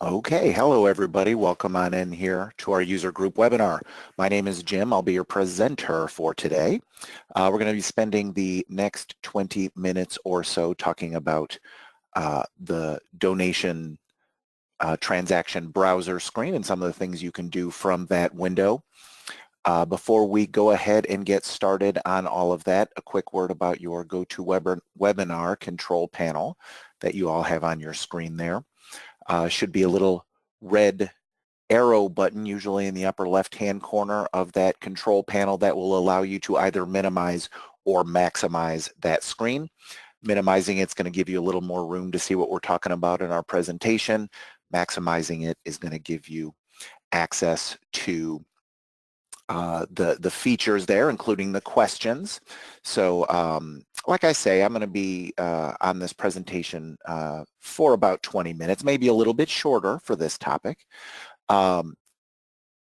Okay, hello everybody. Welcome on in here to our user group webinar. My name is Jim. I'll be your presenter for today. We're going to be spending the next 20 minutes or so talking about the donation transaction browser screen and some of the things you can do from that window. Before we go ahead and get started on all of that, a quick word about your GoToWebinar control panel that you all have on your screen there. Should be a little red arrow button, usually in the upper left-hand corner of that control panel, that will allow you to either minimize or maximize that screen. Minimizing it's going to give you a little more room to see what we're talking about in our presentation. Maximizing it is going to give you access to the features there, including the questions. So like I say, I'm going to be on this presentation for about 20 minutes, maybe a little bit shorter for this topic. After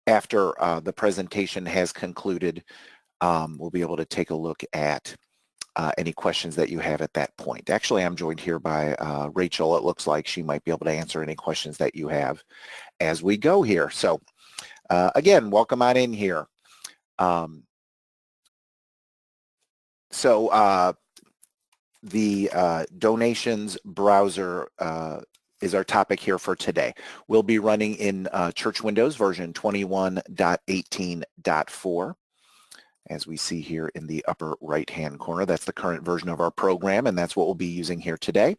the presentation has concluded, we'll be able to take a look at any questions that you have at that point. Actually, I'm joined here by Rachel. It looks like she might be able to answer any questions that you have as we go here. So again, welcome on in here. The donations browser is our topic here for today. We'll be running in Church Windows version 21.18.4. As we see here in the upper right-hand corner, that's the current version of our program, and that's what we'll be using here today.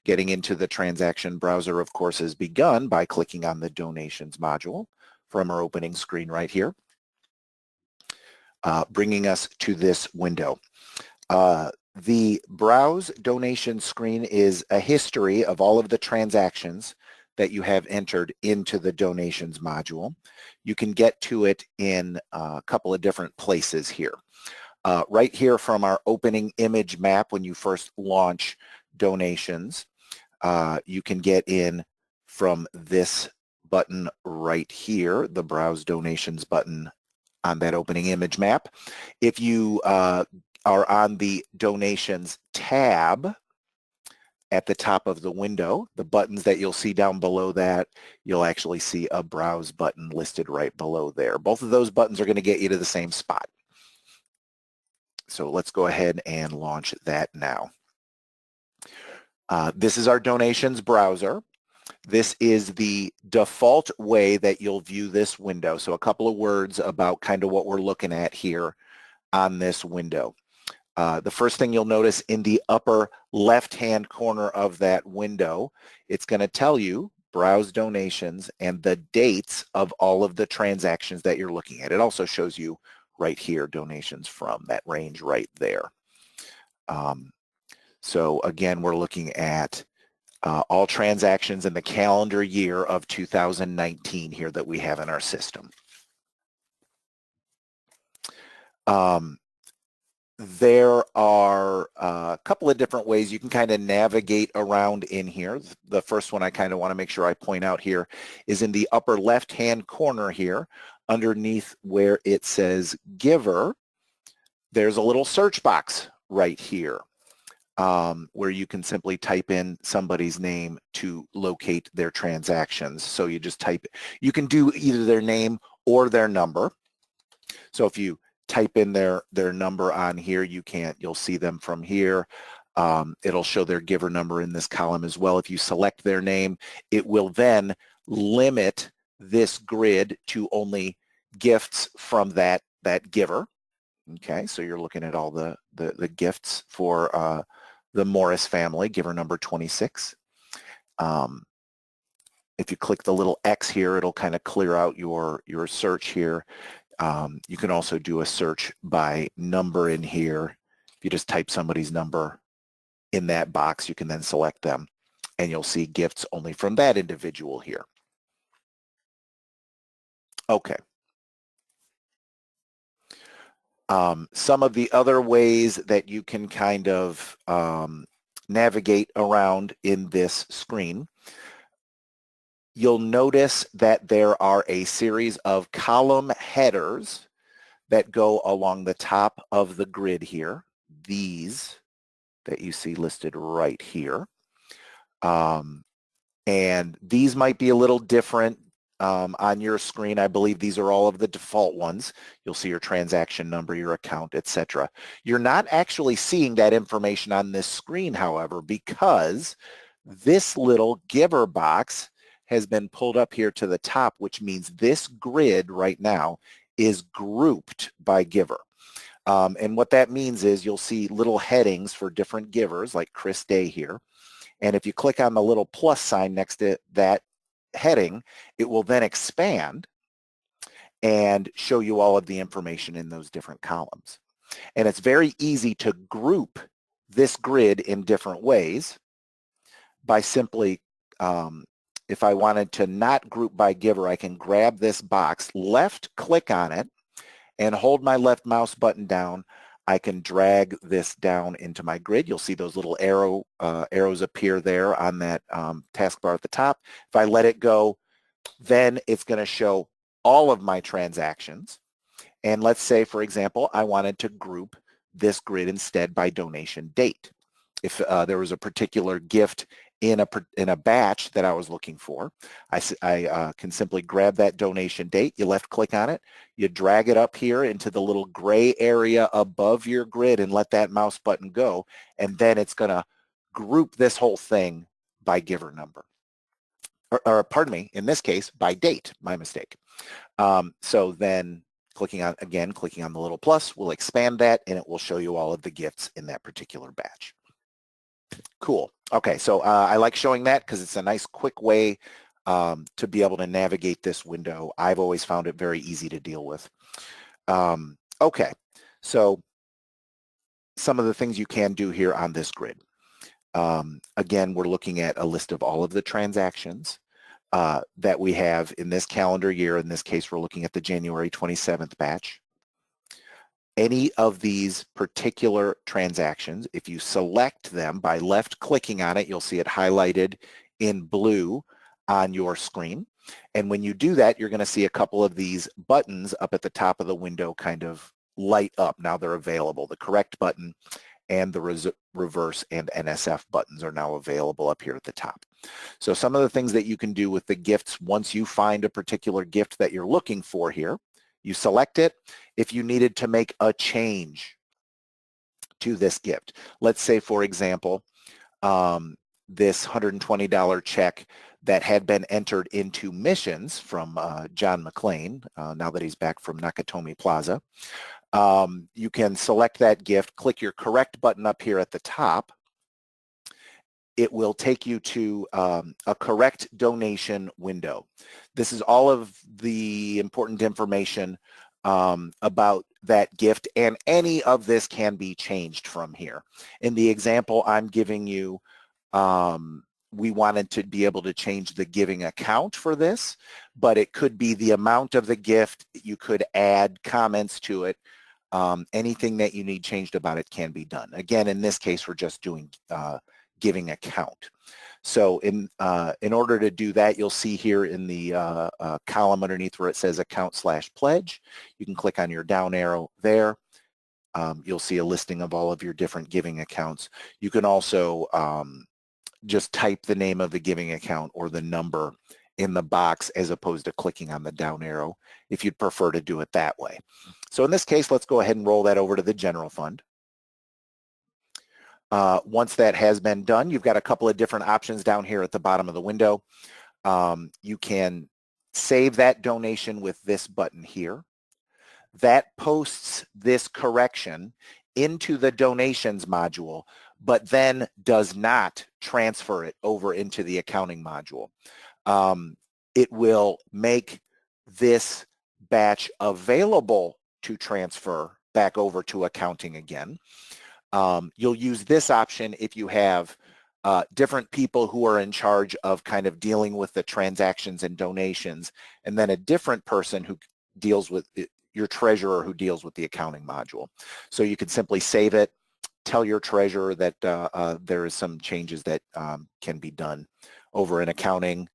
Getting into the transaction browser, of course, is begun by clicking on the donations module from our opening screen right here, bringing us to this window. The Browse Donation screen is a history of all of the transactions that you have entered into the Donations module. You can get to it in a couple of different places here. Right here from our opening image map when you first launch Donations, you can get in from this button right here, the Browse Donations button on that opening image map. If you are on the Donations tab at the top of the window, the buttons that you'll see down below that, you'll actually see a Browse button listed right below there. Both of those buttons are going to get you to the same spot. So let's go ahead and launch that now. This is our Donations browser. This is the default way that you'll view this window. So a couple of words about kind of what we're looking at here on this window. The first thing you'll notice in the upper left-hand corner of that window, it's going to tell you Browse Donations and the dates of all of the transactions that you're looking at. It also shows you right here donations from that range right there. So again, we're looking at all transactions in the calendar year of 2019 here that we have in our system. There are a couple of different ways you can kind of navigate around in here. The first one I kind of want to make sure I point out here is in the upper left-hand corner here, underneath where it says Giver, there's a little search box right here where you can simply type in somebody's name to locate their transactions. So you just type, you can do either their name or their number. So if you type in their number on here, you'll see them from here. It'll show their giver number in this column as well. If you select their name, it will then limit this grid to only gifts from that giver. Okay, so you're looking at all the gifts for the Morris family, giver number 26. If you click the little X here, it'll kind of clear out your search here. You can also do a search by number in here. If you just type somebody's number in that box, you can then select them, and you'll see gifts only from that individual here. Okay. Some of the other ways that you can kind of navigate around in this screen, you'll notice that there are a series of column headers that go along the top of the grid here, these that you see listed right here. And these might be a little different on your screen. I believe these are all of the default ones. You'll see your transaction number, your account, etc. You're not actually seeing that information on this screen, however, because this little giver box has been pulled up here to the top, which means this grid right now is grouped by giver. And what that means is you'll see little headings for different givers, like Chris Day here. And if you click on the little plus sign next to that heading, it will then expand and show you all of the information in those different columns. And it's very easy to group this grid in different ways by simply, if I wanted to not group by giver, I can grab this box, left click on it, and hold my left mouse button down. I can drag this down into my grid. You'll see those little arrows appear there on that taskbar at the top. If I let it go, then it's going to show all of my transactions. And let's say, for example, I wanted to group this grid instead by donation date. If there was a particular gift in a batch that I was looking for, I can simply grab that donation date. You left click on it. You drag it up here into the little gray area above your grid and let that mouse button go. And then it's going to group this whole thing by giver number. Or pardon me, in this case, by date, my mistake. So then clicking on the little plus will expand that, and it will show you all of the gifts in that particular batch. Cool. Okay, so I like showing that because it's a nice quick way to be able to navigate this window. I've always found it very easy to deal with. Okay, so some of the things you can do here on this grid. Again, we're looking at a list of all of the transactions that we have in this calendar year. In this case, we're looking at the January 27th batch. Any of these particular transactions, if you select them by left clicking on it, you'll see it highlighted in blue on your screen. And when you do that, you're going to see a couple of these buttons up at the top of the window kind of light up. Now they're available. The correct button and the reverse and NSF buttons are now available up here at the top. So some of the things that you can do with the gifts, once you find a particular gift that you're looking for here, you select it. If you needed to make a change to this gift, let's say, for example, this $120 check that had been entered into missions from John McClain, now that he's back from Nakatomi Plaza, you can select that gift, click your correct button up here at the top. It will take you to a correct donation window. This is all of the important information about that gift, and any of this can be changed from here. In the example I'm giving you, we wanted to be able to change the giving account for this, but it could be the amount of the gift. You could add comments to it. Anything that you need changed about it can be done. Again, in this case, we're just doing giving account. So in order to do that, you'll see here in the column underneath where it says account/pledge, you can click on your down arrow there. You'll see a listing of all of your different giving accounts. You can also just type the name of the giving account or the number in the box as opposed to clicking on the down arrow if you'd prefer to do it that way. So in this case, let's go ahead and roll that over to the general fund. Once that has been done, you've got a couple of different options down here at the bottom of the window. You can save that donation with this button here. That posts this correction into the donations module, but then does not transfer it over into the accounting module. It will make this batch available to transfer back over to accounting again. You'll use this option if you have different people who are in charge of kind of dealing with the transactions and donations, and then a different person who deals with it, your treasurer who deals with the accounting module. So you can simply save it, tell your treasurer that there is some changes that can be done over in accounting.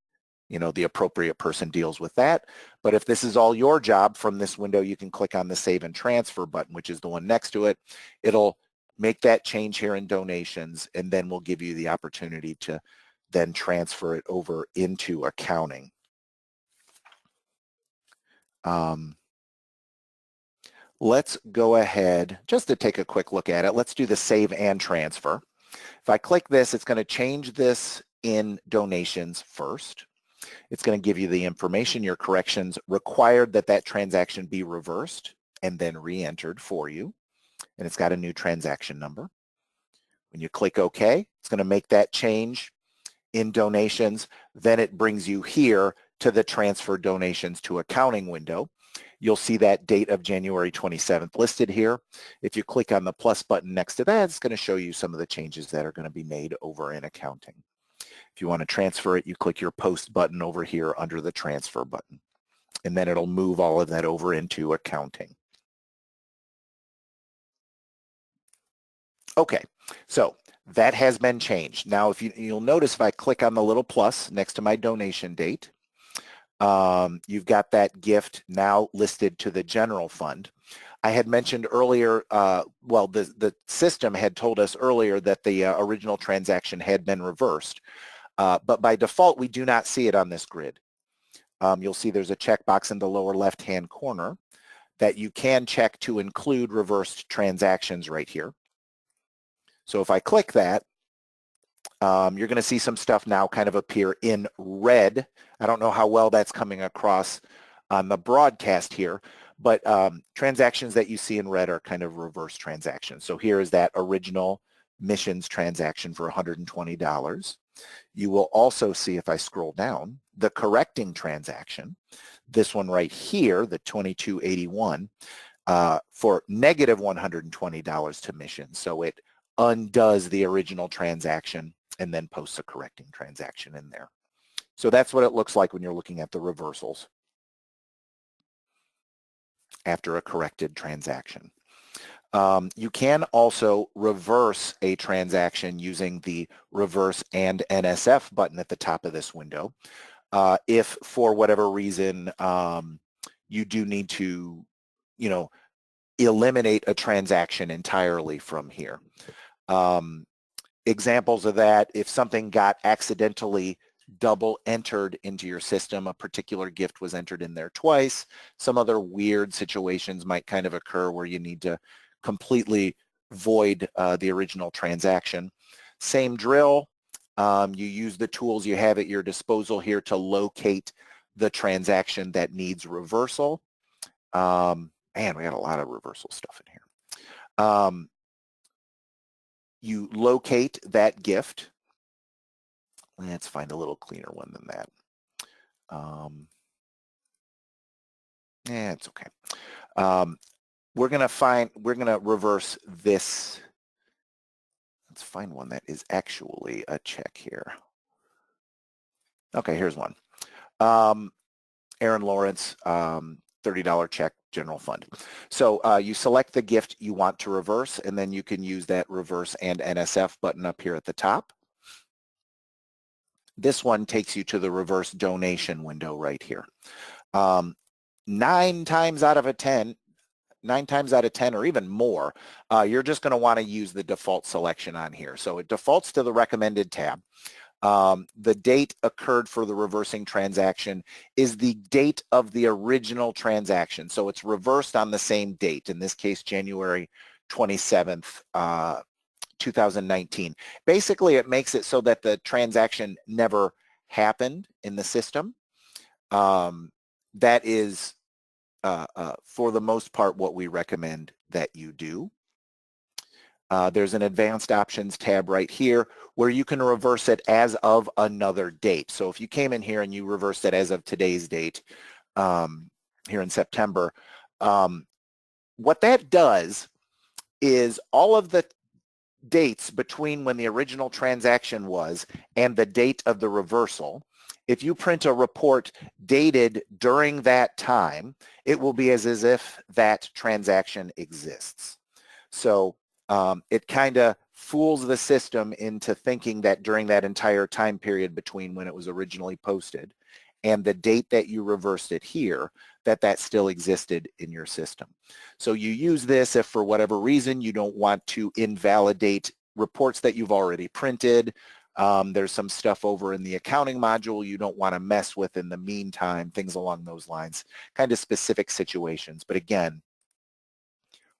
You know, the appropriate person deals with that. But if this is all your job from this window, you can click on the Save and Transfer button, which is the one next to it. It'll make that change here in donations, and then we'll give you the opportunity to then transfer it over into accounting. Let's go ahead, just to take a quick look at it, let's do the save and transfer. If I click this, it's going to change this in donations first. It's going to give you the information, your corrections required that that transaction be reversed and then re-entered for you. And it's got a new transaction number. When you click OK, it's going to make that change in donations. Then it brings you here to the transfer donations to accounting window. You'll see that date of January 27th listed here. If you click on the plus button next to that, it's going to show you some of the changes that are going to be made over in accounting. If you want to transfer it, you click your post button over here under the transfer button, and then it'll move all of that over into accounting. Okay, so that has been changed. Now, if you'll notice if I click on the little plus next to my donation date, you've got that gift now listed to the general fund. I had mentioned earlier, well, the system had told us earlier that the original transaction had been reversed, but by default, we do not see it on this grid. You'll see there's a checkbox in the lower left-hand corner that you can check to include reversed transactions right here. So if I click that, you're going to see some stuff now kind of appear in red. I don't know how well that's coming across on the broadcast here, but transactions that you see in red are kind of reverse transactions. So here is that original missions transaction for $120. You will also see, if I scroll down, the correcting transaction, this one right here, the $22.81, for negative $120 to missions. So it undoes the original transaction and then posts a correcting transaction in there. So that's what it looks like when you're looking at the reversals after a corrected transaction. You can also reverse a transaction using the reverse and NSF button at the top of this window. If for whatever reason you do need to, eliminate a transaction entirely from here. Examples of that, if something got accidentally double entered into your system, a particular gift was entered in there twice, some other weird situations might kind of occur where you need to completely void the original transaction. Same drill, you use the tools you have at your disposal here to locate the transaction that needs reversal. Man, we got a lot of reversal stuff in here. You locate that gift. Let's find a little cleaner one than that. It's okay. We're gonna reverse this. Let's find one that is actually a check here. Okay, here's one. Aaron Lawrence, $30 check, general fund. So you select the gift you want to reverse, and then you can use that reverse and NSF button up here at the top. This one takes you to the reverse donation window right here. 9 times out of 10 or even more, you're just going to want to use the default selection on here. So it defaults to the recommended tab. The date occurred for the reversing transaction is the date of the original transaction. So it's reversed on the same date, in this case, January 27th, 2019. Basically, it makes it so that the transaction never happened in the system. That is, for the most part, what we recommend that you do. There's an advanced options tab right here where you can reverse it as of another date. So if you came in here and you reversed it as of today's date here in September, what that does is all of the dates between when the original transaction was and the date of the reversal, if you print a report dated during that time, it will be as if that transaction exists. So it kind of fools the system into thinking that during that entire time period between when it was originally posted and the date that you reversed it here, that still existed in your system. So you use this if for whatever reason you don't want to invalidate reports that you've already printed. There's some stuff over in the accounting module you don't want to mess with in the meantime, things along those lines, kind of specific situations. But again,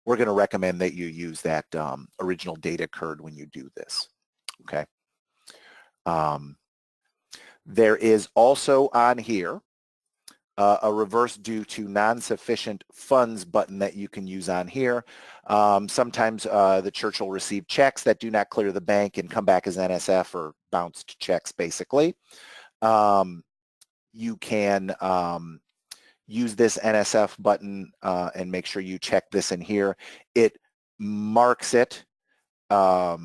we're going to recommend that you use that original data curd when you do this, okay? There is also on here a reverse due to non-sufficient funds button that you can use on here. Sometimes the church will receive checks that do not clear the bank and come back as NSF or bounced checks, basically. You can use this NSF button and make sure you check this in here. It marks it as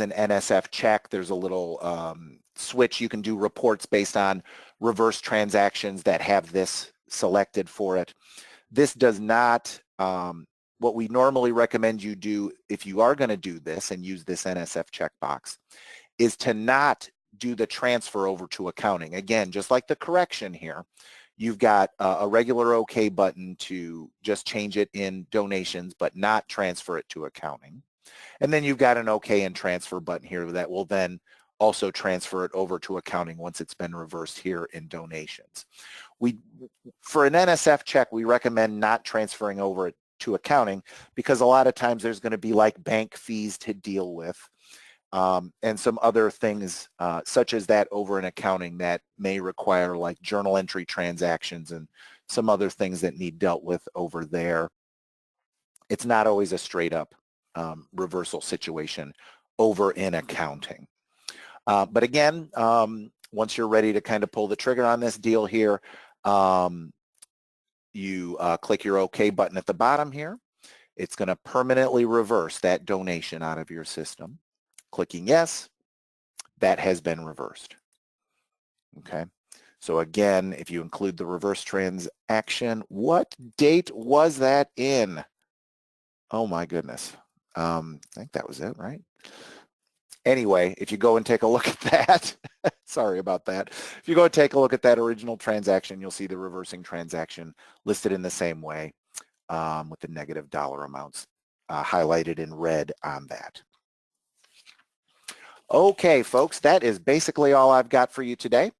an NSF check. There's a little switch. You can do reports based on reverse transactions that have this selected for it. This does not, what we normally recommend you do if you are going to do this and use this NSF checkbox is to not do the transfer over to accounting. Again, just like the correction here, you've got a regular OK button to just change it in donations but not transfer it to accounting. And then you've got an OK and transfer button here that will then also transfer it over to accounting once it's been reversed here in donations. For an NSF check, we recommend not transferring over to accounting because a lot of times there's going to be like bank fees to deal with and some other things such as that over in accounting that may require like journal entry transactions and some other things that need dealt with over there. It's not always a straight up reversal situation over in accounting. But again, once you're ready to kind of pull the trigger on this deal here, you click your OK button at the bottom here. It's going to permanently reverse that donation out of your system. Clicking yes, that has been reversed. Okay. So again, if you include the reverse transaction, what date was that in? Oh my goodness. I think that was it, right? Anyway, if you go and take a look at that, sorry about that. If you go and take a look at that original transaction, you'll see the reversing transaction listed in the same way with the negative dollar amounts highlighted in red on that. Okay, folks, that is basically all I've got for you today.